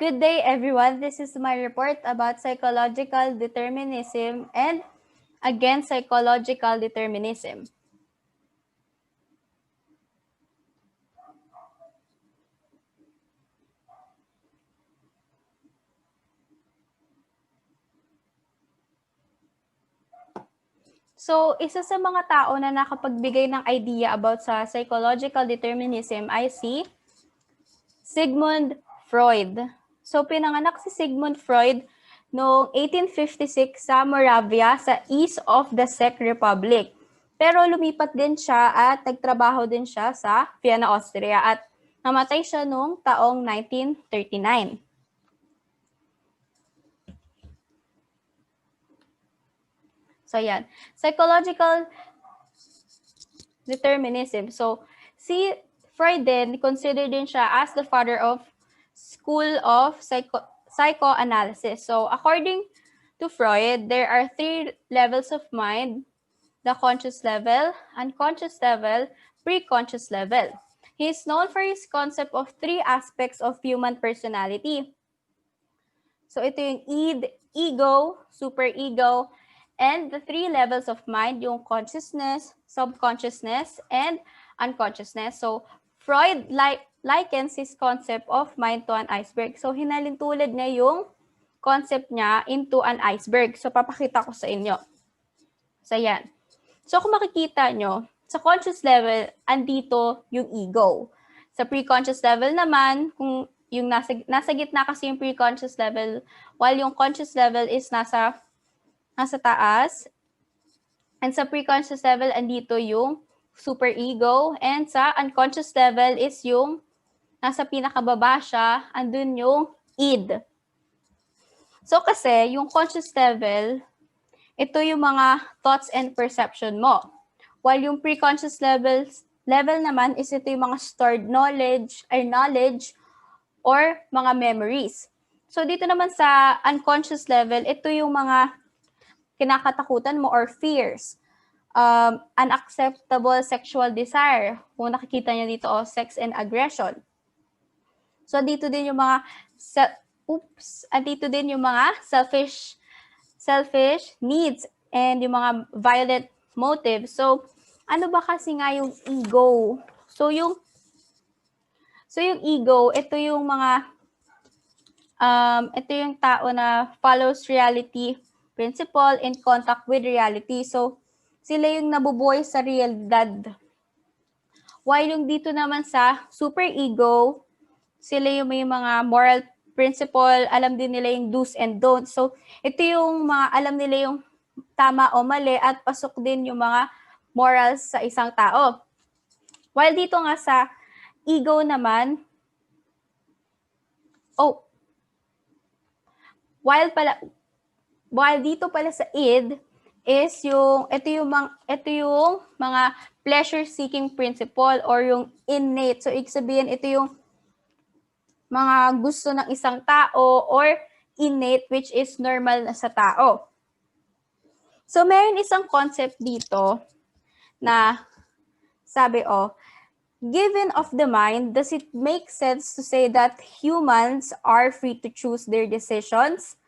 Good day, everyone. This is my report about psychological determinism and against psychological determinism. So, isa sa mga tao na nakapagbigay ng idea about sa psychological determinism ay si Sigmund Freud. So, pinanganak si Sigmund Freud noong 1856 sa Moravia sa east of the Czech Republic. Pero lumipat din siya at nagtrabaho din siya sa Vienna, Austria at namatay siya noong taong 1939. So, yan. Psychological determinism. So, si Freud din, considered din siya as the father of school of psychoanalysis. So, according to Freud, there are 3 levels of mind: the conscious level, unconscious level, pre-conscious level. He is known for his concept of 3 aspects of human personality. So, ito yung id, ego, superego, and the 3 levels of mind, yung consciousness, subconsciousness, and unconsciousness. So, Freud likens his concept of mind to an iceberg. So, hinalintulad niya yung concept niya into an iceberg. So, papakita ko sa inyo. So, yan. So, kung makikita nyo, sa conscious level, andito yung ego. Sa pre-conscious level naman, kung yung nasa gitna kasi yung pre-conscious level, while yung conscious level is nasa taas. And sa pre-conscious level, andito yung superego. And sa unconscious level is yung nasa pinakababa siya, andun yung id. So kasi, yung conscious level, ito yung mga thoughts and perception mo. While yung pre-conscious level naman is ito yung mga stored knowledge or mga memories. So dito naman sa unconscious level, ito yung mga kinakatakutan mo or fears. Unacceptable sexual desire. Kung nakikita niyo dito, sex and aggression. So dito din yung mga andito din yung mga selfish needs and yung mga violent motives. So ano ba kasi nga yung ego? So yung ego, ito yung mga ito yung tao na follows reality principle in contact with reality. So, sila yung nabubuhay sa realidad. While yung dito naman sa superego, sila yung may mga moral principle, alam din nila yung do's and don'ts. So, ito yung mga alam nila yung tama o mali at pasok din yung mga morals sa isang tao. While dito nga sa ego naman, while dito pala sa id is ito yung mga pleasure seeking principle or yung innate. So, ibig sabihin, ito yung mga gusto ng isang tao or innate, which is normal na sa tao. So, meron isang concept dito na sabi, given of the mind, does it make sense to say that humans are free to choose their decisions,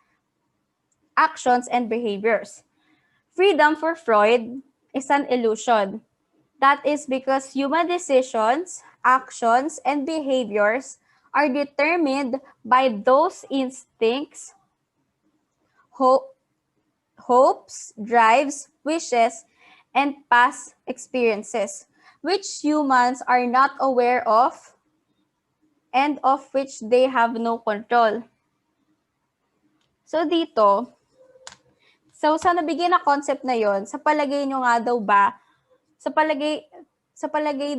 actions, and behaviors? Freedom for Freud is an illusion. That is because human decisions, actions, and behaviors are determined by those instincts, hopes, drives, wishes, and past experiences, which humans are not aware of and of which they have no control. So dito, sa nabigyan na concept na yon, sa palagay nyo nga daw ba, sa palagay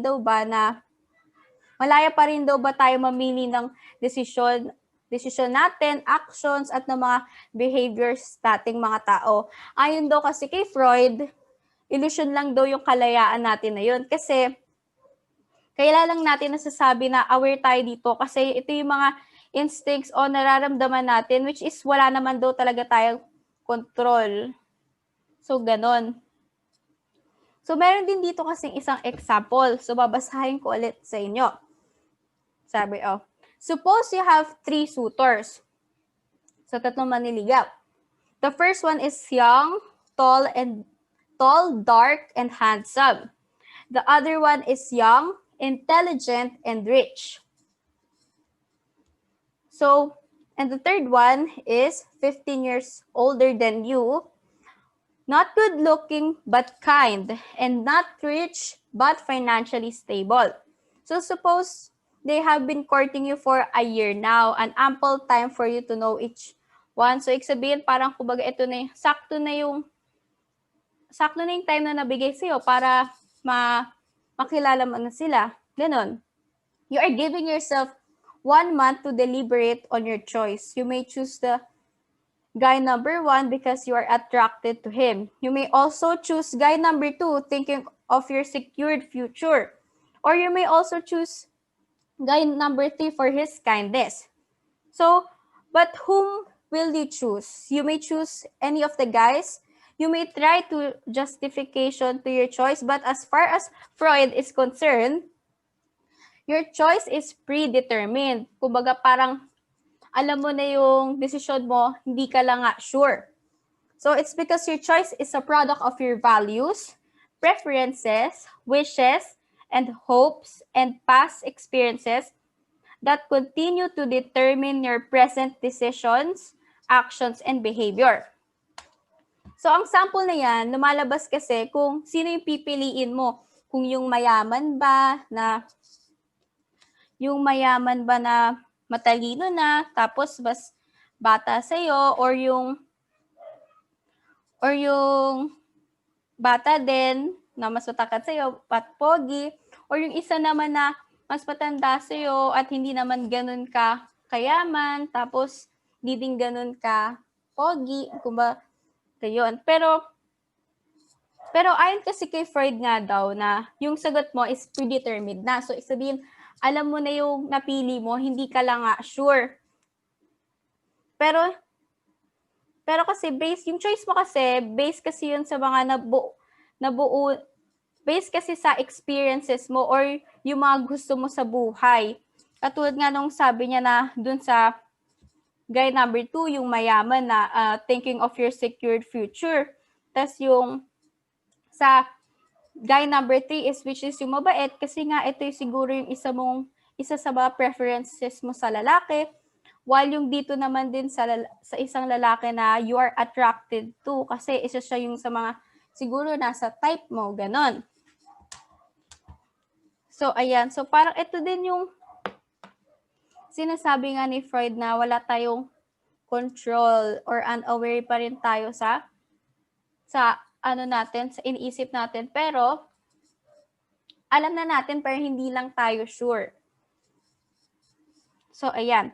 daw ba na malaya pa rin daw ba tayo mamili ng desisyon natin, actions, at ng mga behaviors nating mga tao? Ayon daw kasi kay Freud, illusion lang daw yung kalayaan natin na yun. Kasi, kaya lang natin nasasabi na aware tayo dito kasi ito yung mga instincts o nararamdaman natin, which is wala naman daw talaga tayong control. So, ganon. So, meron din dito kasing isang example. So, babasahin ko ulit sa inyo. Sabi, Suppose you have 3 suitors. So, tatlong manliligaw. The first one is young, tall, dark, and handsome. The other one is young, intelligent, and rich. So, and the third one is 15 years older than you, not good looking but kind, and not rich but financially stable. So suppose they have been courting you for a year now, an ample time for you to know each one. So ibig sabihin parang kumbaga ito na sakto na yung time na nabigay sa'yo para makilala mo na sila. Ganon. You are giving yourself 1 month to deliberate on your choice. You may choose the guy number 1 because you are attracted to him. You may also choose guy number 2 thinking of your secured future. Or you may also choose guy number 3 for his kindness. So, but whom will you choose? You may choose any of the guys. You may try to justification to your choice, but as far as Freud is concerned, your choice is predetermined. Kumbaga parang alam mo na yung decision mo, hindi ka lang nga sure. So it's because your choice is a product of your values, preferences, wishes, and hopes, and past experiences that continue to determine your present decisions, actions, and behavior. So ang sample na yan, lumalabas kasi kung sino yung pipiliin mo. Kung yung mayaman ba na matalino na, tapos mas bata sa'yo, or yung bata din na mas matakat sa'yo, at pogi, or yung isa naman na mas matanda sa'yo at hindi naman ganun ka kayaman, tapos hindi din ganun ka pogi, kumbaga, yun. Pero ayon kasi kay Freud nga daw na yung sagot mo is predetermined na. So, sabihin, alam mo na yung napili mo, hindi ka lang nga sure. Pero kasi yung choice mo kasi, based kasi yun sa mga based kasi sa experiences mo or yung mga gusto mo sa buhay. Katulad nga nung sabi niya na dun sa guy number 2, yung mayaman na thinking of your secured future. Tapos yung sa guy number 3 is which is yung mabait kasi nga ito yung siguro yung isa sa mga preferences mo sa lalaki. While yung dito naman din sa isang lalaki na you are attracted to kasi isa siya yung sa mga siguro nasa type mo, ganon. So, ayan. So, parang ito din yung sinasabi nga ni Freud na wala tayong control or unaware pa rin tayo sa ano natin, sa iniisip natin. Pero, alam na natin pero hindi lang tayo sure. So, ayan.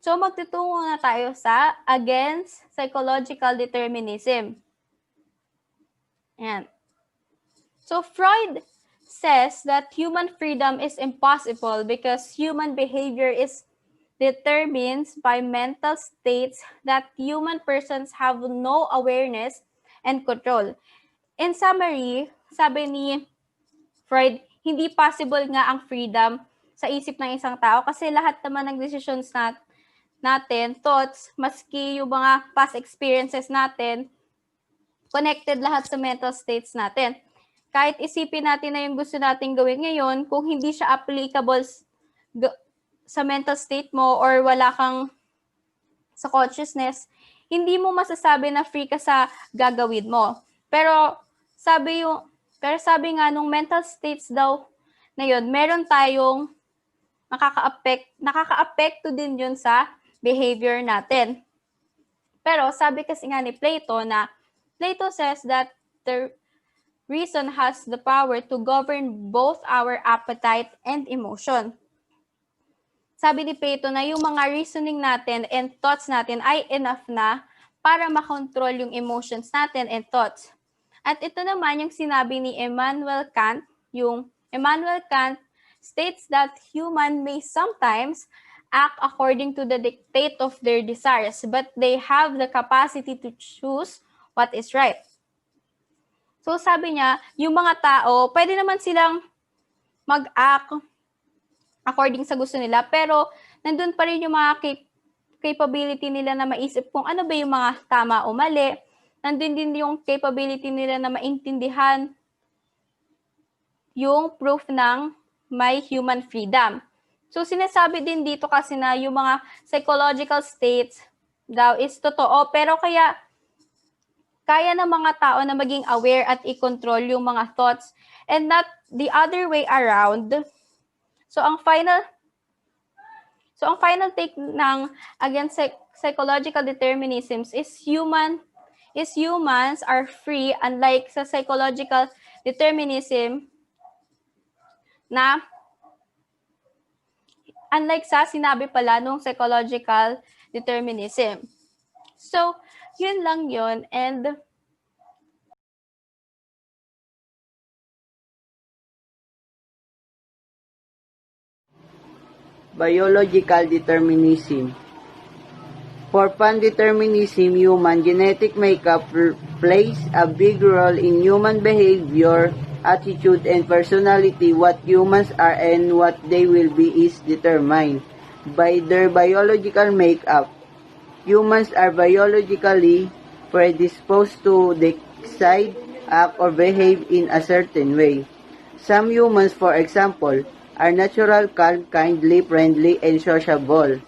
So, magtutungo na tayo sa against psychological determinism. Ayan. So, Freud says that human freedom is impossible because human behavior is determined by mental states that human persons have no awareness and control. In summary, sabi ni Freud, hindi possible nga ang freedom sa isip ng isang tao kasi lahat naman ng decisions natin, thoughts, maski yung mga past experiences natin, connected lahat sa mental states natin. Kahit isipin natin na yung gusto natin gawin ngayon, kung hindi siya applicable sa mental state mo or wala kang sa consciousness, hindi mo masasabi na free ka sa gagawin mo. Pero sabi nga nung mental states daw na yun, meron tayong nakaka-apekto din yun sa behavior natin. Pero sabi kasi nga ni Plato says that the reason has the power to govern both our appetite and emotion. Sabi ni Plato na yung mga reasoning natin and thoughts natin ay enough na para makontrol yung emotions natin and thoughts. At ito naman yung sinabi ni Immanuel Kant. Yung Immanuel Kant states that human may sometimes act according to the dictate of their desires, but they have the capacity to choose what is right. So sabi niya, yung mga tao, pwede naman silang mag-act according sa gusto nila, pero nandun pa rin yung mga capability nila na maisip kung ano ba yung mga tama o mali. Nandun din yung capability nila na maintindihan yung proof ng may human freedom. So, sinasabi din dito kasi na yung mga psychological states daw is totoo, pero kaya ng mga tao na maging aware at i-control yung mga thoughts and not the other way around. So, ang final take ng against psychological determinisms is humans are free, unlike sa psychological determinism na sinabi pala nung psychological determinism. So, yun lang yun. And biological determinism. For pan-determinism, human genetic makeup plays a big role in human behavior, attitude, and personality. What humans are and what they will be is determined by their biological makeup. Humans are biologically predisposed to decide, act, or behave in a certain way. Some humans, for example, are natural, calm, kindly, friendly, and sociable.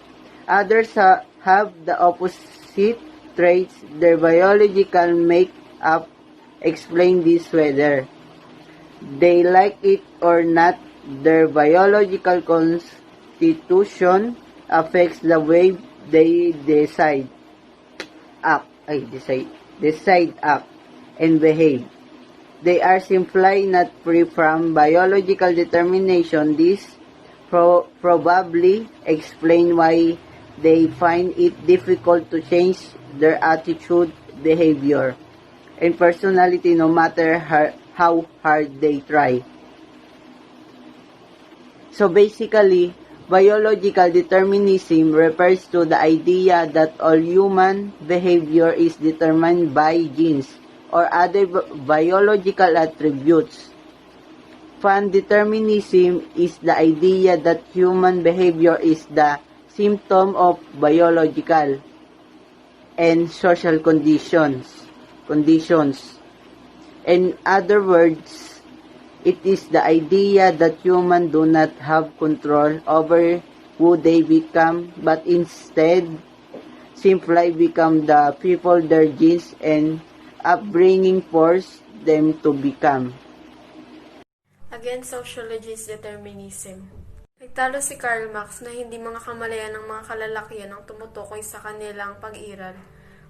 Others have the opposite traits. Their biological make-up explain this whether they like it or not. Their biological constitution affects the way they decide, act, and behave. They are simply not free from biological determination. This probably explains why they find it difficult to change their attitude, behavior, and personality no matter how hard they try. So basically, biological determinism refers to the idea that all human behavior is determined by genes or other biological attributes. Pan-determinism is the idea that human behavior is the symptom of biological and social conditions. In other words, it is the idea that humans do not have control over who they become, but instead simply become the people their genes and upbringing force them to become. Against sociologist determinism. Nagtalo si Karl Marx na hindi mga kamalayan ng mga kalalakihan ang tumutukoy sa kanilang pag-iral,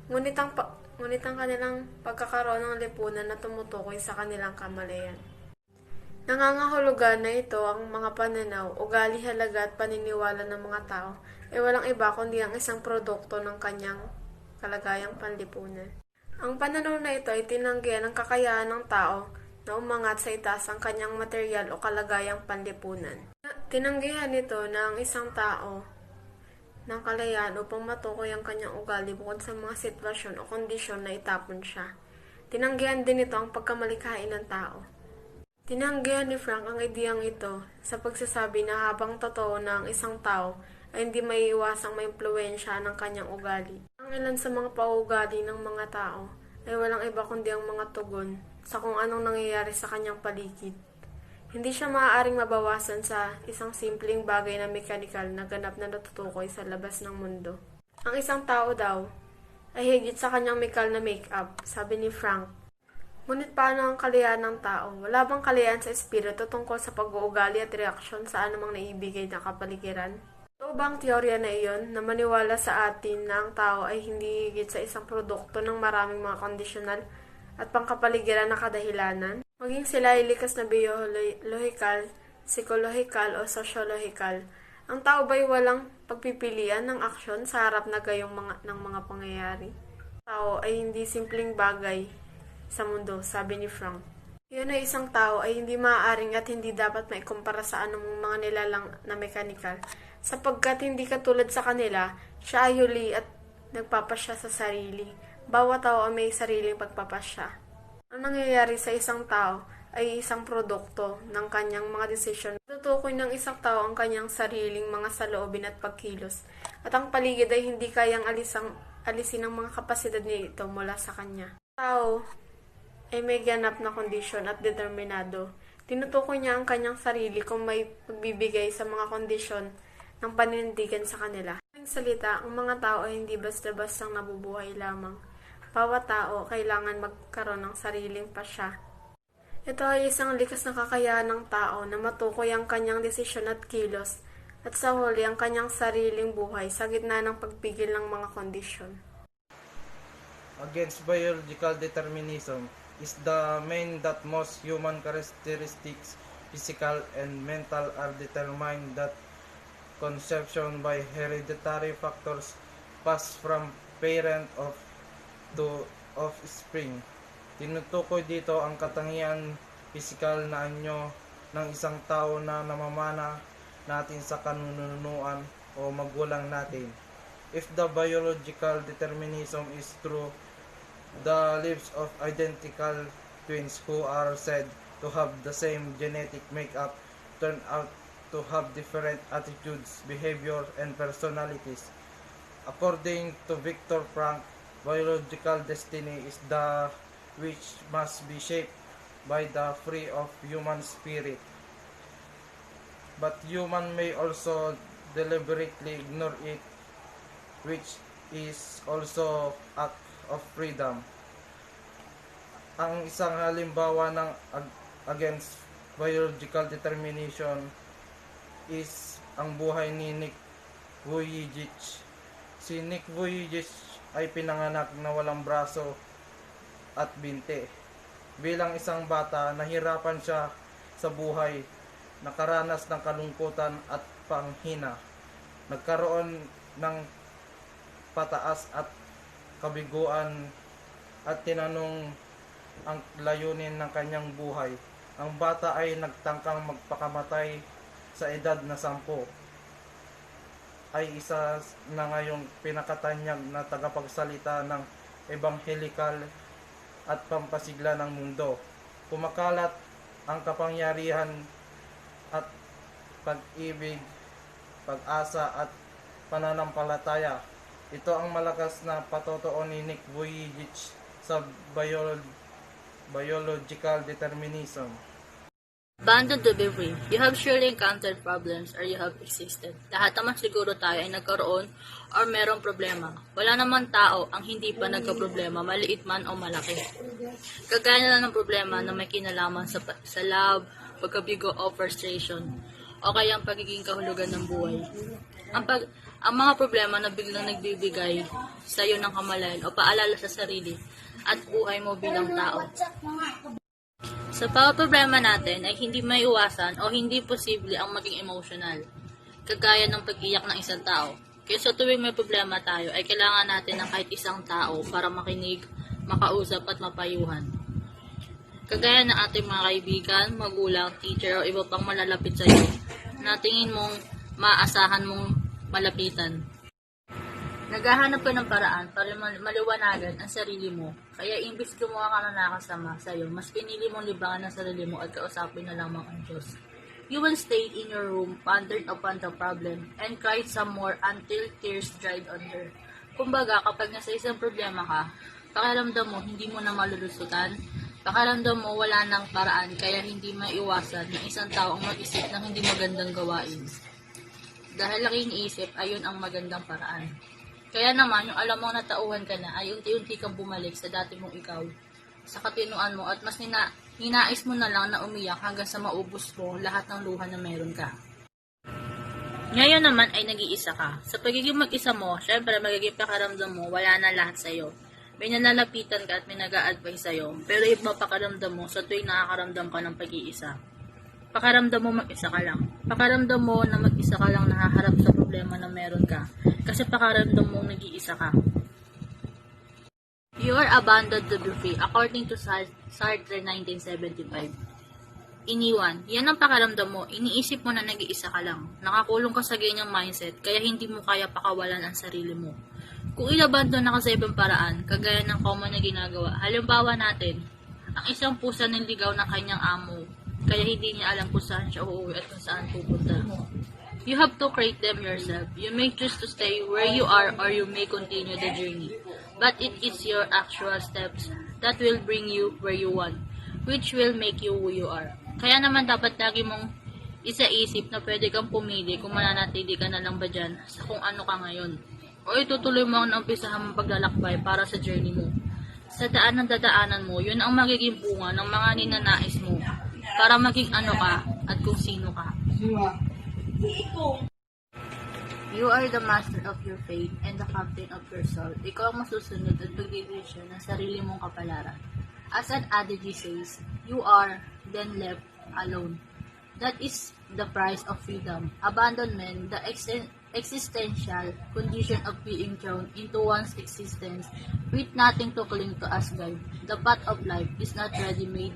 ngunit ang kanilang pagkakaroon ng lipunan na tumutukoy sa kanilang kamalayan. Nangangahulugan na ito ang mga pananaw, ugali, halaga at paniniwala ng mga tao ay walang iba kundi ang isang produkto ng kanyang kalagayang panlipunan. Ang pananaw na ito ay tinanggihan ang kakayahan ng tao na umangat sa itaas ang kanyang material o kalagayang panlipunan. Tinanggihan nito na ang isang tao ng kalayaan upang matukoy ang kanyang ugali bukod sa mga sitwasyon o kondisyon na itapon siya. Tinanggihan din ito ang pagkamalikhain ng tao. Tinanggihan ni Frank ang ideyang ito sa pagsasabi na habang totoo na ang isang tao ay hindi maiiwasang maimpluwensya ng kanyang ugali. Ang ilan sa mga paugali ng mga tao ay walang iba kundi ang mga tugon sa kung anong nangyayari sa kanyang paligid. Hindi siya maaaring mabawasan sa isang simpleng bagay na mekanikal na ganap na natutukoy sa labas ng mundo. Ang isang tao daw ay higit sa kanyang mekal na make-up, sabi ni Frank. Ngunit paano ang kaliyan ng tao? Wala bang kaliyan sa espiritu tungkol sa pag-uugali at reaksyon sa anumang naibigay na kapaligiran? Ito ba ang teorya na iyon na maniwala sa atin na ang tao ay hindi higit sa isang produkto ng maraming mga kondisyonal at pangkapaligiran na kadahilanan? Maging sila ay likas na biolohikal, psikolohikal o sosyologikal, ang tao ba'y walang pagpipilian ng aksyon sa harap na gayong ng mga pangyayari? Ang tao ay hindi simpleng bagay sa mundo, sabi ni Frank. Iyon ay isang tao ay hindi maaaring at hindi dapat maikumpara sa anumang mga nilalang na mekanikal, sapagkat hindi katulad sa kanila, siya ay huli at nagpapasya sa sarili. Bawat tao ay may sariling pagpapasya. Ang nangyayari sa isang tao ay isang produkto ng kanyang mga desisyon. Tutukoy ng isang tao ang kanyang sariling mga saloobin at pagkilos, at ang paligid ay hindi kayang alisin ang mga kapasidad nito mula sa kanya. Tao ay may ganap na kondisyon at determinado. Tinutukoy niya ang kanyang sarili kung may pagbibigay sa mga kondisyon ng paninindigan sa kanila. Ang salita, ang mga tao ay hindi basta-bastang nabubuhay lamang. Bawat tao kailangan magkaroon ng sariling pasya. Ito ay isang likas na kakayahan ng tao na matukoy ang kanyang desisyon at kilos, at sa huli ang kanyang sariling buhay sa gitna ng pagpigil ng mga kondisyon. Against biological determinism is the main that most human characteristics, physical and mental, are determined that conception by hereditary factors pass from parent to offspring. Tinutukoy dito ang katangian pisikal na anyo ng isang tao na namamana natin sa kanunuan o magulang natin. If the biological determinism is true, the lives of identical twins who are said to have the same genetic makeup turn out to have different attitudes, behavior, and personalities. According to Viktor Frankl, biological destiny is the which must be shaped by the free of human spirit. But human may also deliberately ignore it, which is also act of freedom. Ang isang halimbawa ng against biological determination is ang buhay ni Nick Vujicic. Si Nick Vujicic ay pinanganak na walang braso at binti. Bilang isang bata, nahirapan siya sa buhay, nakaranas ng kalungkutan at panghina. Nagkaroon ng pataas at kabiguan at tinanong ang layunin ng kanyang buhay. Ang bata ay nagtangkang magpakamatay sa edad na 10. Ay isa na ngayong pinakatanyag na tagapagsalita ng ebanghelikal at pampasigla ng mundo. Kumakalat ang kapangyarihan at pag-ibig, pag-asa at pananampalataya. Ito ang malakas na patotoo ni Nick Vujicic sa biological determinism. Abandoned to be free. You have surely encountered problems or you have existed. Lahat naman siguro tayo ay nagkaroon or merong problema. Wala naman tao ang hindi pa nagka-problema, maliit man o malaki. Kagaya na ng problema na may kinalaman sa love, pagkabigo o frustration, o kaya ang pagiging kahulugan ng buhay. Ang mga problema na biglang nagbibigay sa iyo ng kamalayan o paalala sa sarili at buhay mo bilang tao. Sa bawat problema natin ay hindi maiiwasan o hindi posible ang maging emotional, kagaya ng pag-iyak ng isang tao. Kaya sa tuwing may problema tayo ay kailangan natin ng kahit isang tao para makinig, makausap at mapayuhan. Kagaya ng ating mga kaibigan, magulang, teacher o iba pang malalapit sa iyo na tingin mong maasahan mong malapitan. Naghahanap ka ng paraan para maliwanagan ang sarili mo. Kaya imbis gumawa ka ng nakasama sa iyo, mas pinili mong libangan ang sarili mo at kausapin na lamang ang Diyos. You will stay in your room, pondered upon the problem, and cried some more until tears dried on her. Kumbaga, kapag nasa isang problema ka, pakiramdam mo hindi mo na malulusutan, pakiramdam mo wala nang paraan kaya hindi maiwasan ng isang tao ang mag-isip ng hindi magandang gawain. Dahil laki iniisip, ayun ang magandang paraan. Kaya naman, yung alam mong natauhan ka na, ay unti-unti kang bumalik sa dati mong ikaw, sa katinuan mo, at mas hinais mo na lang na umiyak hanggang sa maubos mo lahat ng luha na meron ka. Ngayon naman ay nag-iisa ka. Sa pagiging mag-isa mo, syempre magiging pakaramdam mo, wala na lahat sa'yo. May nanalapitan ka at may nag-a-advise sa'yo, pero iba pakaramdam mo sa tuwing nakakaramdam ka ng pag-iisa. Pakaramdam mo mag-isa ka lang. Pakaramdam mo na mag-isa ka lang nahaharap sa problema na meron ka. Kasi pakaramdam mo nag-iisa ka. You are abandoned to be free, according to Sartre 1975. Iniwan. Yan ang pakaramdam mo. Iniisip mo na nag-iisa ka lang. Nakakulong ka sa ganyang mindset, kaya hindi mo kaya pakawalan ang sarili mo. Kung inabandon na ka sa ibang paraan, kagaya ng common na ginagawa, halimbawa natin, Ang isang pusa niligaw ng kanyang amo, kaya hindi niya alam kung saan siya uuwi at kung saan pupunta. You have to create them yourself. You may choose to stay where you are or you may continue the journey. But it is your actual steps that will bring you where you want, which will make you who you are. Kaya naman dapat lagi mong isa-isip na pwede kang pumili kung mananatili ka na lang ba dyan sa kung ano ka ngayon. O itutuloy mo ang umpisahan mong paglalakbay para sa journey mo. Sa daan ng dadaanan mo, yun ang magiging bunga ng mga ninanais mo para maging ano ka at kung sino ka. You are the master of your fate and the captain of your soul. Ikaw ang masusunod at pagdidesisyon ng sarili mong kapalaran. As an adage says, you are then left alone. That is the price of freedom. Abandonment, the existential condition of being thrown into one's existence with nothing to cling to as guide. The path of life is not ready-made.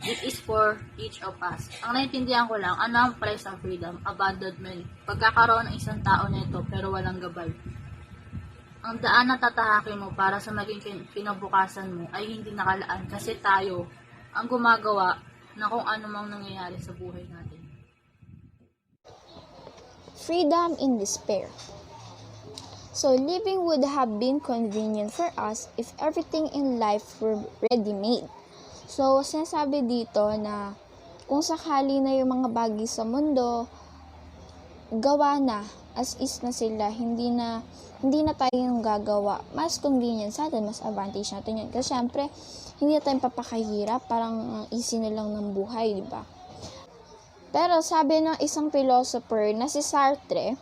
It is for each of us. Ang naintindihan ko lang, ano ang price ng freedom? Abandonment. Pagkakaroon ng isang tao nito pero walang gabay. Ang daan na tatahakin mo para sa maging kinabukasan mo ay hindi nakalaan kasi tayo ang gumagawa na kung ano mang nangyayari sa buhay natin. Freedom in despair. So, living would have been convenient for us if everything in life were ready-made. So, sinasabi dito na kung sakali na yung mga bagay sa mundo, gawa na, as is na sila, hindi na tayo yung gagawa. Mas convenient sa atin, mas advantage natin yan. Kasi syempre, hindi na tayo papakahirap, parang easy na lang ng buhay, di ba? Pero sabi ng isang philosopher na si Sartre,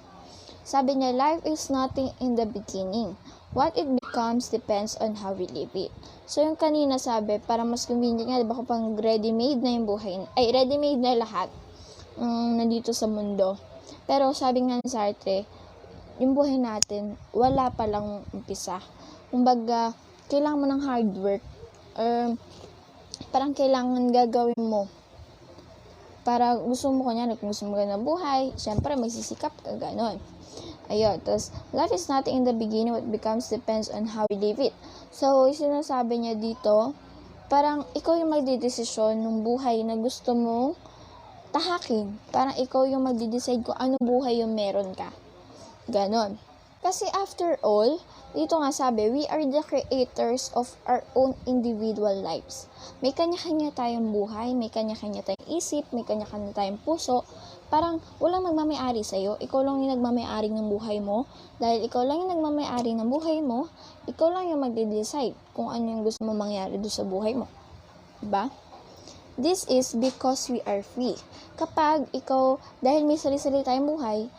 sabi niya, life is nothing in the beginning. What it becomes depends on how we live it. So, yung kanina sabi, para mas convenient nga, diba kapag ready-made na yung buhay, ay ready-made na lahat nandito sa mundo. Pero sabi nga ni Sartre, yung buhay natin, wala palang umpisa. Kumbaga, kailangan mo ng hard work, or parang kailangan gagawin mo. Para gusto mo, kunyari, kung gusto mo ka na buhay, syempre magsisikap ka, ganon. Ayun, tapos, life is nothing in the beginning, what becomes depends on how we live it. So, sinasabi niya dito, parang ikaw yung magdidesisyon ng buhay na gusto mong tahakin. Parang ikaw yung magdidecide kung anong buhay yung meron ka. Ganon. Kasi after all, dito nga sabi, we are the creators of our own individual lives. May kanya-kanya tayong buhay, may kanya-kanya tayong isip, may kanya-kanya tayong puso. Parang walang magmamayari sa'yo, ikaw lang yung nagmamayari ng buhay mo. Dahil ikaw lang yung nagmamayari ng buhay mo, ikaw lang yung magde-decide kung ano yung gusto mo mangyari doon sa buhay mo. Diba? This is because we are free. Kapag ikaw, dahil may sarili-sarili tayong buhay,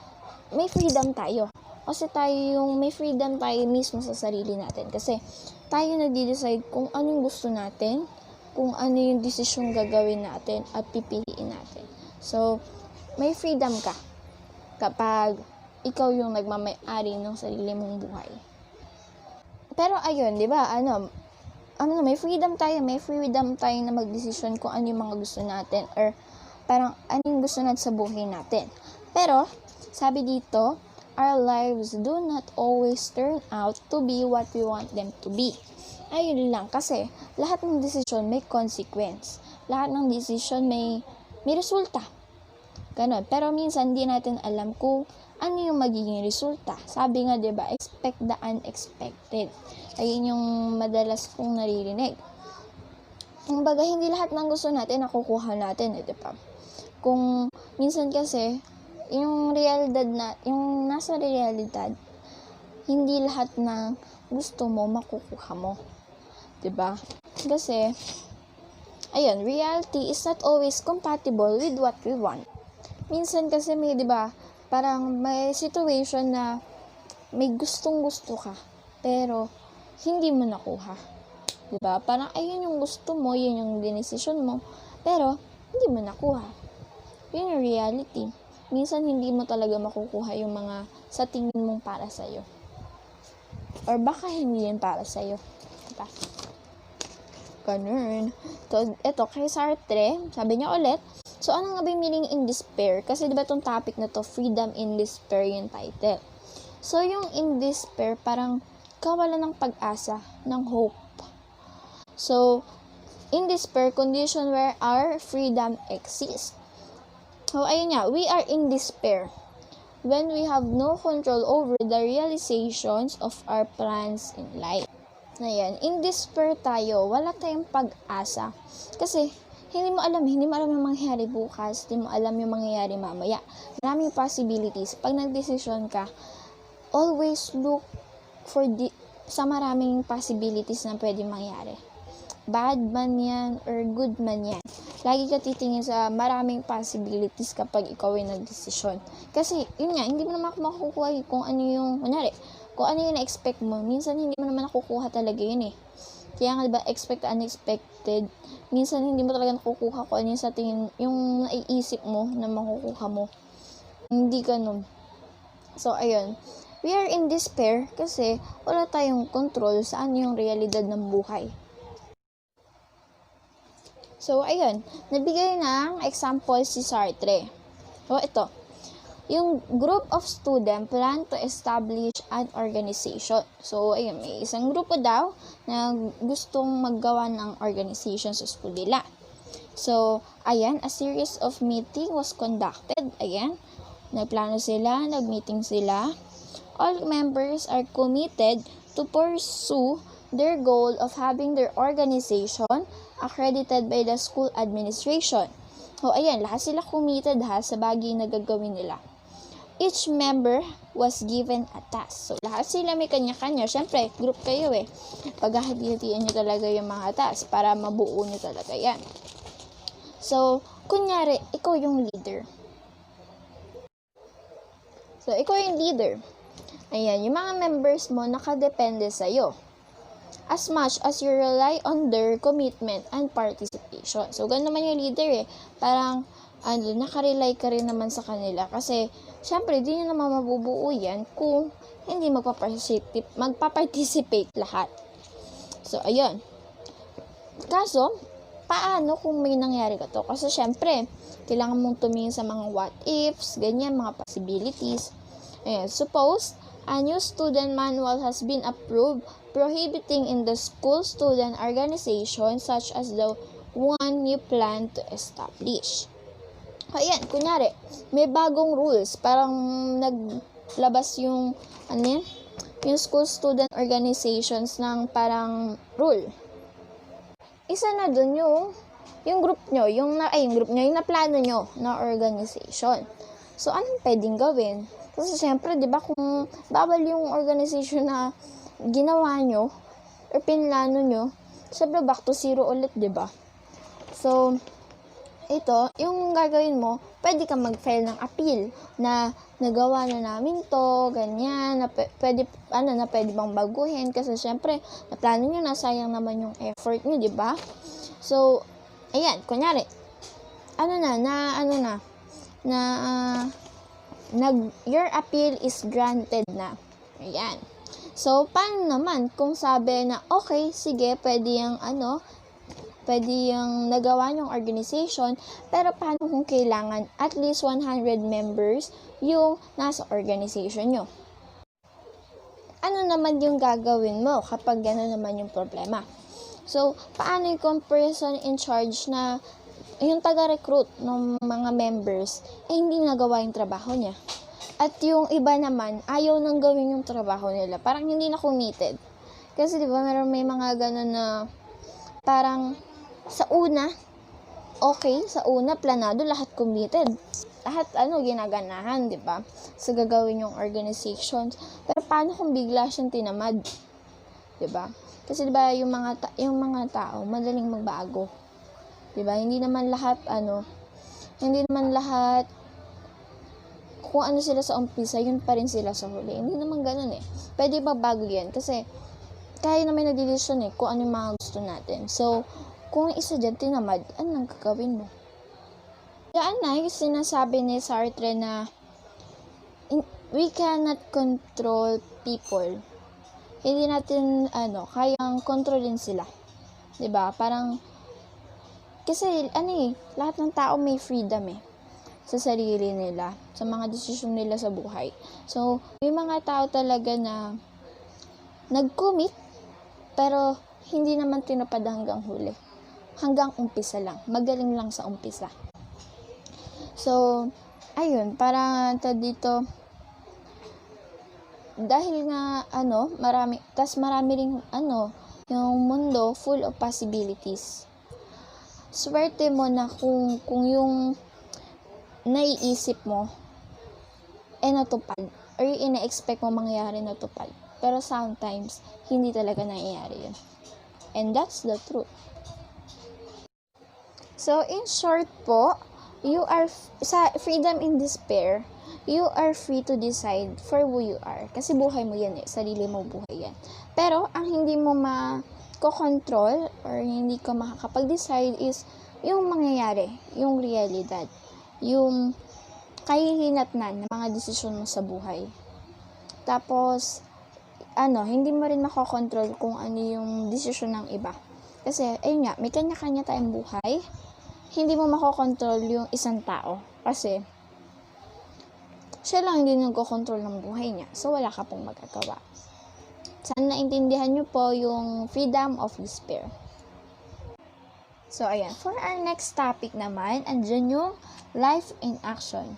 may freedom tayo. Kasi tayo yung may freedom tayo mismo sa sarili natin. Kasi tayo nagde-decide kung anong gusto natin, kung ano yung desisyon gagawin natin at pipiliin natin. So, may freedom ka kapag ikaw yung nagmamay-ari ng sarili mong buhay. Pero ayun, 'di ba? May freedom tayo na magdesisyon kung ano yung mga gusto natin or parang ano yung gusto natin sa buhay natin. Pero sabi dito, our lives do not always turn out to be what we want them to be. Ayun lang, kasi lahat ng desisyon may consequence. Lahat ng desisyon may resulta. Ganon. Pero minsan, hindi natin alam kung ano yung magiging resulta. Sabi nga, diba, expect the unexpected. Ayun yung madalas kong naririnig. Kumbaga, hindi lahat ng gusto natin nakukuha natin, diba? Kung minsan kasi, yung nasa realidad, hindi lahat ng gusto mo makukuha mo. Diba? Kasi, ayun, reality is not always compatible with what we want. Minsan kasi may, di ba, parang may situation na may gustong-gusto ka, pero hindi mo nakuha. Di ba? Parang ayun yung gusto mo, yun yung dinesisyon mo, pero hindi mo nakuha. Yun yung reality. Minsan hindi mo talaga makukuha yung mga sa tingin mong para sa'yo. Or baka hindi yun para sa'yo. Diba? Ganun. So, eto, kay Sartre, sabi niya ulit, so, ano nga ba yung meaning in despair? Kasi diba itong topic na to, freedom in despair yung title. So, yung in despair, parang kawalan ng pag-asa, ng hope. So, in despair condition where our freedom exists. So, ayun nga, we are in despair when we have no control over the realizations of our plans in life. Ayan, in despair tayo, wala tayong pag-asa. Kasi, hindi mo alam yung mangyayari bukas, hindi mo alam yung mangyayari mamaya. Maraming possibilities. Pag nag-desisyon ka, always look for sa maraming possibilities na pwede mangyari. Bad man yan or good man yan. Lagi ka titingin sa maraming possibilities kapag ikaw ay nagdesisyon. Kasi, yun nga, hindi mo naman makukuha kung ano yung, kung ano yung na-expect mo. Minsan, hindi mo naman nakukuha talaga yun eh. Kaya nga, diba, expect unexpected. Minsan, hindi mo talaga nakukuha kung ano yung sa tingin, yung naiisip mo na makukuha mo. Hindi ganun. So, ayun. We are in despair kasi wala tayong control sa ano yung realidad ng buhay. So, ayun. Nabigay ng example si Sartre. So, ito. Yung group of students plan to establish an organization. So, ayun. May isang grupo daw na gustong maggawa ng organization sa school nila. So, ayan. A series of meeting was conducted. Ayan. Nagplano sila. Nagmeeting sila. All members are committed to pursue their goal of having their organization accredited by the school administration. So, ayan, lahat sila committed sa bagay na gagawin nila. Each member was given a task. So, lahat sila may kanya-kanya. Siyempre, group kayo eh. Paghahati-hatian nyo talaga yung mga task para mabuo nyo talaga yan. So, kunyari, ikaw yung leader. So, ikaw yung leader. Ayan, yung mga members mo nakadepende sa'yo. As much as you rely on their commitment and participation. So, ganun naman yung leader eh. Parang, nakarely ka rin naman sa kanila. Kasi, syempre, di nyo naman mabubuo yan kung hindi magpa-participate lahat. So, ayun. Kaso, paano kung may nangyari ka to? Kasi, syempre, kailangan mong tumingin sa mga what ifs, ganyan, mga possibilities. Ayan, suppose, a new student manual has been approved prohibiting in the school student organization such as the one you plan to establish. Ayan, kunyari, may bagong rules. Parang naglabas yung, yung school student organizations ng parang rule. Isa na dun yung group nyo, yung naplano nyo na organization. So, anong pwedeng gawin? Kasi syempre, di ba, kung bawal yung organization na ginawa nyo or pinlano nyo, syempre back to zero ulit, di ba? So, ito, yung gagawin mo, pwede kang mag-file ng appeal na nagawa na namin to, ganyan, na pwede bang baguhin kasi syempre, naplano nyo na, sayang naman yung effort nyo, di ba? So, ayan, kunyari, your appeal is granted na. Ayan. So, paano naman kung sabi na, okay, sige, pwede yung nagawa yung organization, pero paano kung kailangan at least 100 members yung nasa organization nyo? Ano naman yung gagawin mo kapag gano'n naman yung problema? So, paano yung person in charge na yung taga-recruit ng mga members, hindi nagawa yung trabaho niya? At yung iba naman, ayaw nang gawin yung trabaho nila. Parang hindi na committed. Kasi di ba, may mga gano'n na parang sa una, planado, lahat committed. Lahat, ginaganahan, di ba? Sa gagawin yung organizations. Pero paano kung bigla siyang tinamad? Di ba? Kasi di ba, yung mga tao, madaling magbago. Di ba? Hindi naman lahat, kung ano sila sa umpisa, yun pa rin sila sa huli. Hindi naman ganun eh. Pwede bago yan. Kasi, kaya naman nagdidesisyon eh, kung ano yung mga gusto natin. So, kung isa dyan tinamad, anong gagawin mo? Yan na, yung sinasabi ni Sartre na, we cannot control people. Hindi natin, kayang kontrolin sila. Diba? Parang, kasi, lahat ng tao may freedom eh. Sa sarili nila, sa mga desisyon nila sa buhay. So, may mga tao talaga na nag-commit, pero hindi naman tinupad hanggang huli. hanggang umpisa lang. Magaling lang sa umpisa. So, ayun, para dito, dahil nga, marami ring, yung mundo full of possibilities. Swerte mo na kung yung naiisip mo, natupad, or yung ina-expect mo mangyari natupad. Pero sometimes, hindi talaga nangyayari yun. And that's the truth. So, in short po, sa freedom in despair, you are free to decide for who you are. Kasi buhay mo yan sarili mo buhay yan. Pero, ang hindi mo ma-control or hindi ka makakapag-decide is yung mangyayari, yung realidad, yung kahihinatnan ng mga desisyon mo sa buhay. Tapos, hindi mo rin makokontrol kung ano yung desisyon ng iba. Kasi, ayun nga, may kanya-kanya tayong buhay. Hindi mo makokontrol yung isang tao. Kasi, siya lang hindi nagkokontrol ng buhay niya. So, wala ka pong magagawa. Sana naintindihan nyo po yung freedom of despair. So, ayan. For our next topic naman, andyan yung life in action.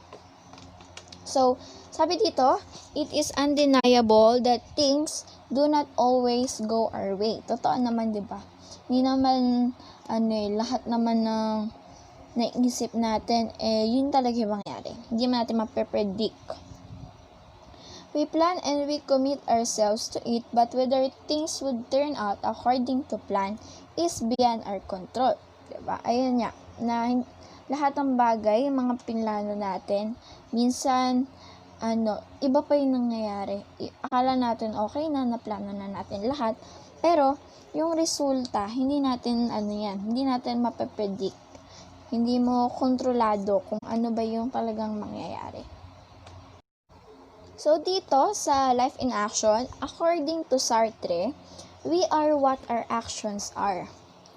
So, sabi dito, it is undeniable that things do not always go our way. Totoo naman, di ba? Hindi naman, lahat naman ng naisip natin, yun talaga yung mangyari. Hindi natin mape-predict. We plan and we commit ourselves to it, but whether things would turn out according to plan is beyond our control. Diba? Ayun nga, na lahat ng bagay, yung mga pinlano natin, minsan, iba pa yung nangyayari. Akala natin okay na, naplano na natin lahat, pero, yung resulta, hindi natin, hindi natin mape-predict. Hindi mo kontrolado kung ano ba yung talagang mangyayari. So, dito sa Life in Action, according to Sartre, we are what our actions are.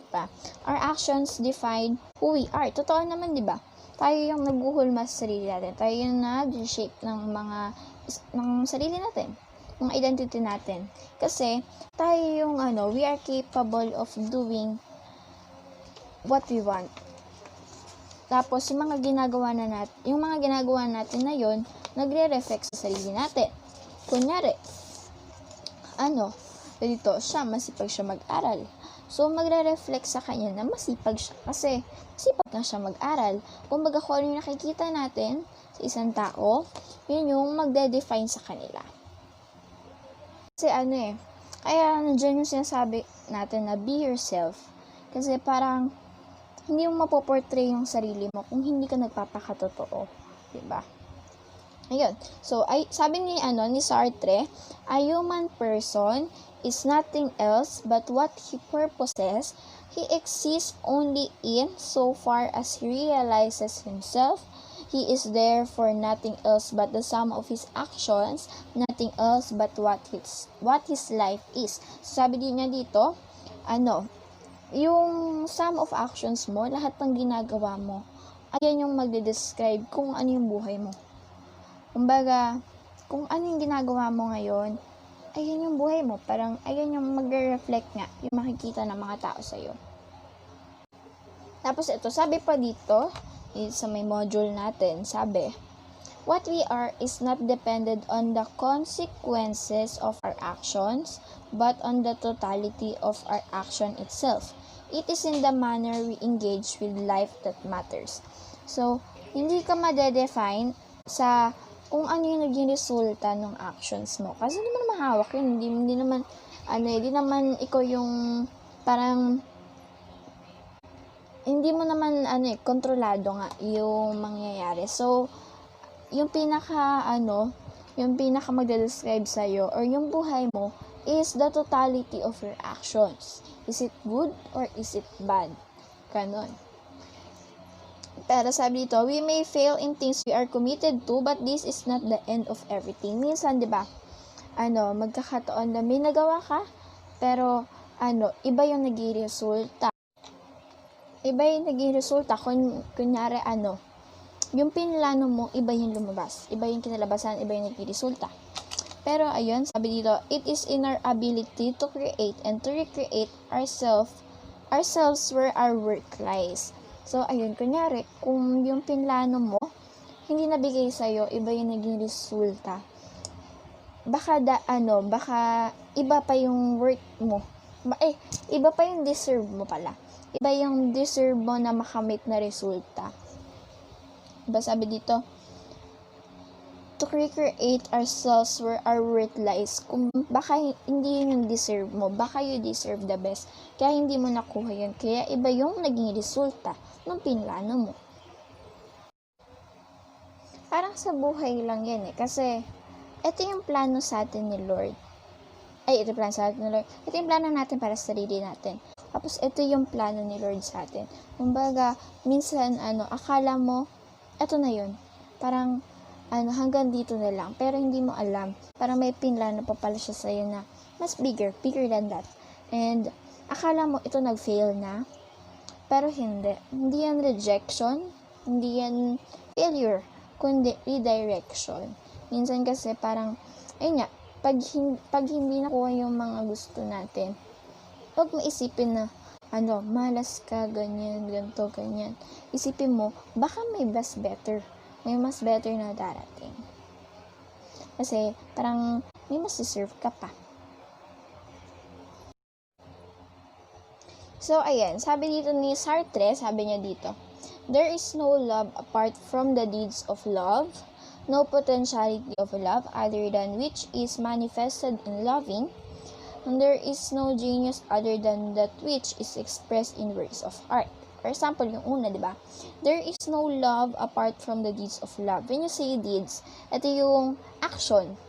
Diba? Our actions define who we are. Totoo naman, di ba? Tayo yung naghuhulma sa sarili natin. Tayo yung nag-shape ng sarili natin. Ng identity natin. Kasi, tayo yung, we are capable of doing what we want. Tapos, yung mga ginagawa natin na yun, nagre-reflect sa sarili natin. Kunyari, dito siya, masipag siya mag-aral. So, magre-reflect sa kanya na masipag siya. Kasi, masipag na siya mag-aral. Kumbaga, kung ano yung nakikita natin sa isang tao, yun yung magde-define sa kanila. Kasi, kaya nandiyan yung sinasabi natin na be yourself. Kasi parang, hindi mo mapoportray yung sarili mo kung hindi ka nagpapakatotoo. Diba? Ayun. So, sabi ni Sartre, a human person is nothing else but what he purposes. He exists only in so far as he realizes himself. He is there for nothing else but the sum of his actions, nothing else but what his life is. So, sabi din niya dito, yung sum of actions mo, lahat ng ginagawa mo, ayan yung magde-describe kung ano yung buhay mo. Kumbaga, kung ano yung ginagawa mo ngayon, ayan yung buhay mo. Parang, ayan yung magre-reflect nga, yung makikita ng mga tao sa'yo. Tapos ito, sabi pa dito, sa may module natin, sabi, what we are is not dependent on the consequences of our actions, but on the totality of our action itself. It is in the manner we engage with life that matters. So, hindi ka madedefine sa kung ano yung naging resulta ng actions mo. Kasi hindi mo naman hawak yun. Hindi naman ikaw yung parang hindi mo naman kontrolado nga yung mangyayari. So, yung pinaka magde-describe sa'yo or yung buhay mo is the totality of your actions. Is it good or is it bad? Ganon. Pero sabi dito, we may fail in things we are committed to, but this is not the end of everything. Minsan, di ba, magkakataon na may nagawa ka, pero, iba yung naging resulta. Iba yung naging resulta, kunyari, yung pinlano mo, iba yung lumabas. Iba yung kinalabasan, iba yung naging resulta. Pero, ayun, sabi dito, it is in our ability to create and to recreate ourselves where our work lies. So, ayun, kunyari, kung yung pinlano mo, hindi nabigay sa'yo, iba yung naging resulta. Baka iba pa yung worth mo. Iba pa yung deserve mo pala. Iba yung deserve mo na makamit na resulta. Diba sabi dito, to recreate ourselves where our worth lies. Kung baka hindi yun yung deserve mo, baka you deserve the best. Kaya hindi mo nakuha yun. Kaya iba yung naging resulta ng pinlano mo. Parang sa buhay lang yan eh. Kasi, ito yung plano sa atin ni Lord. Ito yung plano sa atin ni Lord. Ito yung plano natin para sa sarili natin. Tapos, ito yung plano ni Lord sa atin. Kumbaga, minsan, akala mo, ito na yun. Parang, hanggang dito na lang. Pero hindi mo alam. Parang may pinlano pa pala siya sa'yo na mas bigger than that. And, akala mo ito nag-fail na. Pero hindi. Hindi yan rejection. Hindi yan failure. Kundi redirection. Minsan kasi parang, ayun nga, pag hindi nakuha yung mga gusto natin, huwag maisipin na, malas ka, ganyan, ganito, ganyan. Isipin mo, baka may mas better. May mas better na darating. Kasi, parang, may mas deserve ka pa. So, ayan, sabi dito ni Sartre, sabi niya dito, there is no love apart from the deeds of love, no potentiality of love other than which is manifested in loving, and there is no genius other than that which is expressed in works of art. For example, yung una, di ba? There is no love apart from the deeds of love. When you say deeds, ito yung action.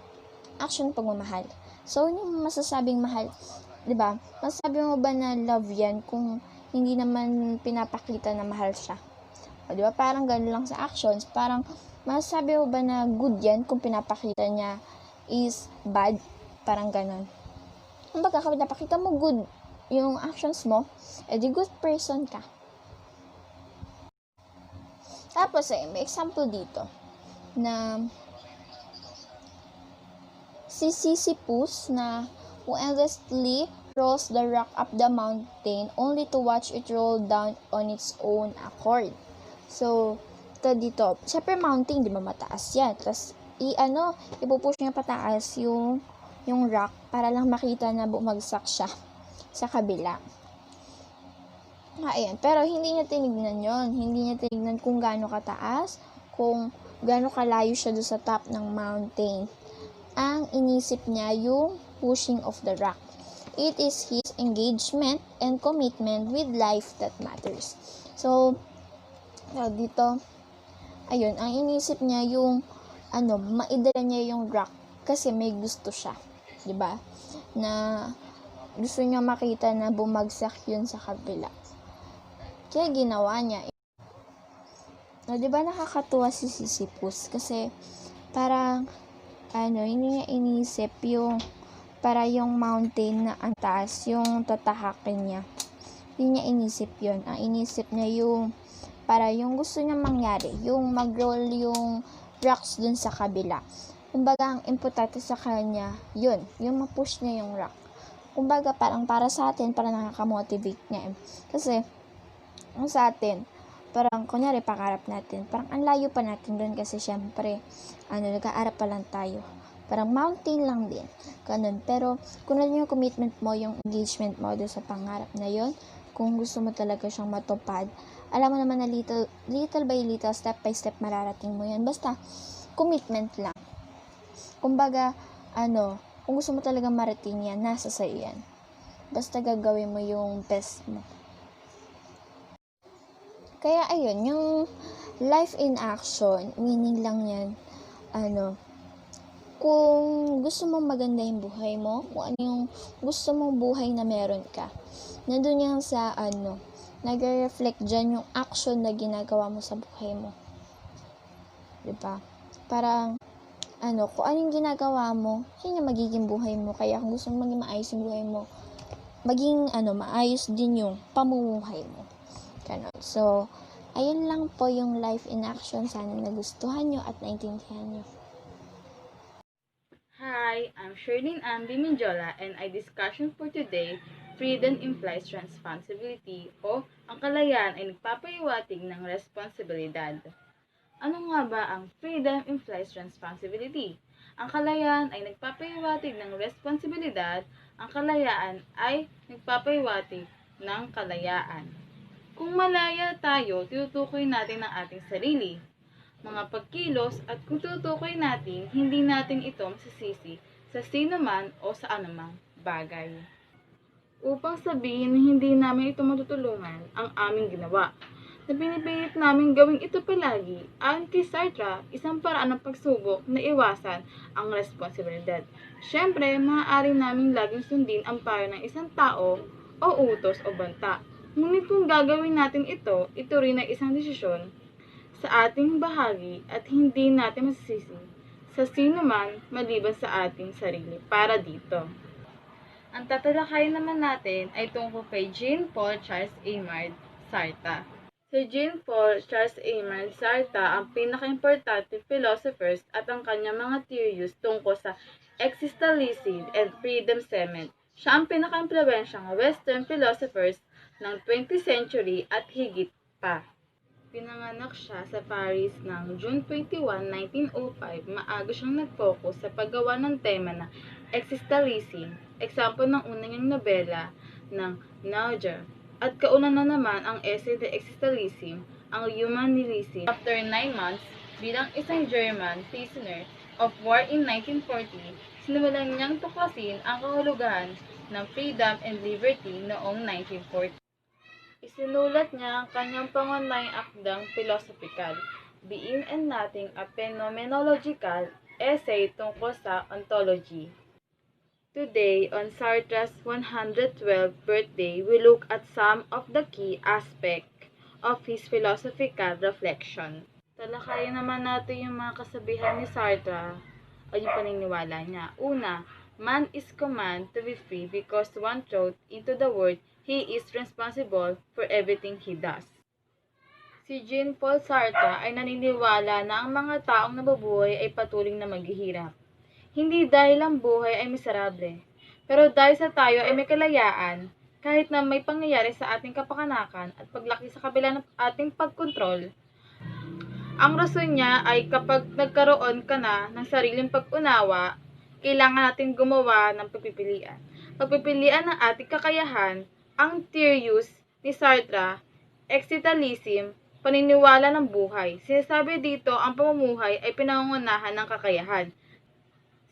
Action pagmamahal. So, yung masasabing mahal, di ba? Masasabi mo ba na love yan kung hindi naman pinapakita na mahal siya? O, di ba? Parang gano'n lang sa actions. Parang, masasabi mo ba na good yan kung pinapakita niya is bad? Parang gano'n. Kumbaga, kapag napakita mo good yung actions mo, edi good person ka. Tapos, may example dito na si Sisyphus na who endlessly rolls the rock up the mountain only to watch it roll down on its own accord. So, ito dito, syempre mountain, di ba mataas yan? Tapos, ipupush niya pataas yung rock para lang makita na bumagsak siya sa kabila. Ayan. Pero hindi niya tinignan yon. Hindi niya tinignan kung gaano kataas, kung gaano kalayo siya doon sa top ng mountain. Ang inisip niya yung pushing of the rock. It is his engagement and commitment with life that matters. So, dito, ayun, ang inisip niya yung, maidala niya yung rock kasi may gusto siya. Diba? Na gusto niya makita na bumagsak yun sa kabila. Kaya ginawa niya. Diba nakakatuwa si Sisyphus? Kasi parang, hindi niya inisip yung para yung mountain na ang taas, yung tatahakin niya. Hindi niya inisip yun. Ang inisip niya yung para yung gusto niya mangyari, yung mag-roll yung rocks dun sa kabila. Kumbaga, ang importante sa kanya, yun, yung ma-push niya yung rock. Kumbaga, parang para sa atin, para nakaka-motivate niya. Kasi, sa atin, parang, kunyari, pangarap natin, parang ang layo pa natin doon kasi syempre, nag-aarap pa lang tayo. Parang mountain lang din. Ganun. Pero, kung ano yung commitment mo, yung engagement mo doon sa pangarap na yun, kung gusto mo talaga siyang matupad, alam mo naman na little by little, step by step, mararating mo yan. Basta, commitment lang. Kumbaga, kung gusto mo talaga marating yan, nasa sa'yo yan. Basta gagawin mo yung best mo. Kaya, ayun, yung life in action, meaning lang yan, kung gusto mong maganda yung buhay mo, kung ano yung gusto mong buhay na meron ka, nandun yan sa, nag-reflect dyan yung action na ginagawa mo sa buhay mo. Diba? Parang, kung ano yung ginagawa mo, yun yung magiging buhay mo. Kaya kung gusto mong maging maayos yung buhay mo, maging, maayos din yung pamumuhay mo. Ganun. So, ayun lang po yung life in action. Sana nagustuhan nyo at naintindihan nyo. Hi, Hi, I'm Sherlyn Ann Biminjola and our discussion for today, freedom implies responsibility o ang kalayaan ay nagpapahiwatig ng responsibilidad. Ano nga ba ang freedom implies responsibility? Ang kalayaan ay nagpapahiwatig ng responsibilidad, ang kalayaan ay nagpapahiwatig ng kalayaan. Kung malaya tayo, tinutukoy natin ang ating sarili, mga pagkilos at kung tutukoy natin, hindi natin ito masisisi sa sino man o sa anumang bagay. Upang sabihin na hindi namin ito matutulungan ang aming ginawa, na pinipilit namin gawin ito palagi, ayon kay Sartre, isang paraan ng pagsubok na iwasan ang responsibilidad. Siyempre, maaari namin laging sundin ang payo ng isang tao o utos o banta. Ngunit kung gagawin natin ito rin ay isang desisyon sa ating bahagi at hindi natin masisisi sa sino man maliban sa ating sarili para dito. Ang tatalakayin naman natin ay tungkol kay Jean-Paul Charles Aimard Sartre. Si Jean-Paul Charles Aimard Sartre ang pinaka-importante philosophers at ang kanyang mga theories tungkol sa existentialism and freedom cement. Siya ang pinaka-impluwensyang Western philosophers ng 20th century at higit pa. Pinanganak siya sa Paris ng June 21, 1905. Maaga siyang nag-focus sa paggawa ng tema na existentialism, eksemplo ng una niyang nobela ng Nature. At kauna na naman ang essay The Existentialism, ang Human Nihilism. After 9 months, bilang isang German prisoner of war in 1940, sinimulan niyang tuklasin ang kahulugan ng freedom and liberty noong 1940. Isinulat niya ang kanyang pangunahing akdang philosophical, Being and Nothing, a phenomenological essay tungkol sa ontology. Today, on Sartre's 112th birthday, we look at some of the key aspects of his philosophical reflection. Talakayin naman natin yung mga kasabihan ni Sartre o yung paniniwala niya. Una, man is commanded to be free because one throws into the world he is responsible for everything he does. Si Jean-Paul Sartre ay naniniwala na ang mga taong nabubuhay ay patuloy na maghihirap. Hindi dahil ang buhay ay miserable, pero dahil sa tayo ay may kalayaan, kahit na may pangyayari sa ating kapakanakan at paglaki sa kabila ng ating pagkontrol. Ang rason niya ay kapag nagkaroon ka na ng sariling pag-unawa, kailangan natin gumawa ng pagpipilian. Pagpipilian ng ating kakayahan, ang theories ni Sartre, existentialism, paniniwala ng buhay. Sinasabi dito ang pamumuhay ay pinangungunahan ng kakayahan.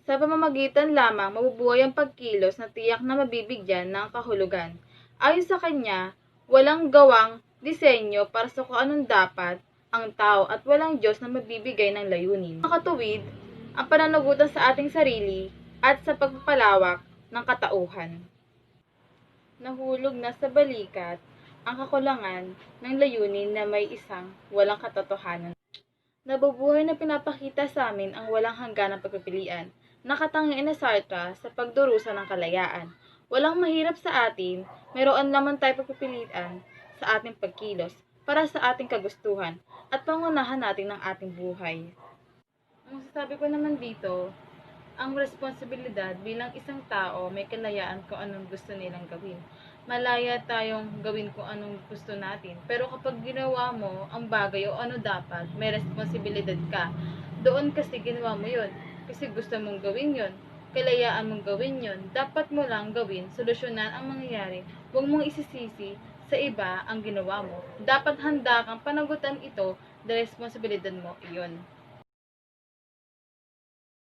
Sa pamamagitan lamang mabubuhay ang pagkilos na tiyak na mabibigyan ng kahulugan. Ayon sa kanya, walang gawang disenyo para sa kung anong dapat ang tao at walang Diyos na mabibigay ng layunin. Makatuwid ang pananagutan sa ating sarili at sa pagpapalawak ng katauhan. Nahulog na sa balikat ang kakulangan ng layunin na may isang walang katotohanan. Nabubuhay na pinapakita sa amin ang walang hangganang pagpipilian. Nakatangi na Sartre sa pagdurusa ng kalayaan. Walang mahirap sa atin, mayroon naman tayo pagpipilian sa ating pagkilos para sa ating kagustuhan at pangunahan natin ng ating buhay. Ang masasabi ko naman dito, ang responsibilidad bilang isang tao may kalayaan kung anong gusto nilang gawin. Malaya tayong gawin kung anong gusto natin. Pero kapag ginawa mo ang bagay o ano dapat, may responsibilidad ka. Doon kasi ginawa mo yun. Kasi gusto mong gawin yun. Kalayaan mong gawin yun. Dapat mo lang gawin, solusyonan ang mangyayari. Huwag mong isisisi sa iba ang ginawa mo. Dapat handa kang panagutan ito dahil responsibilidad mo iyon.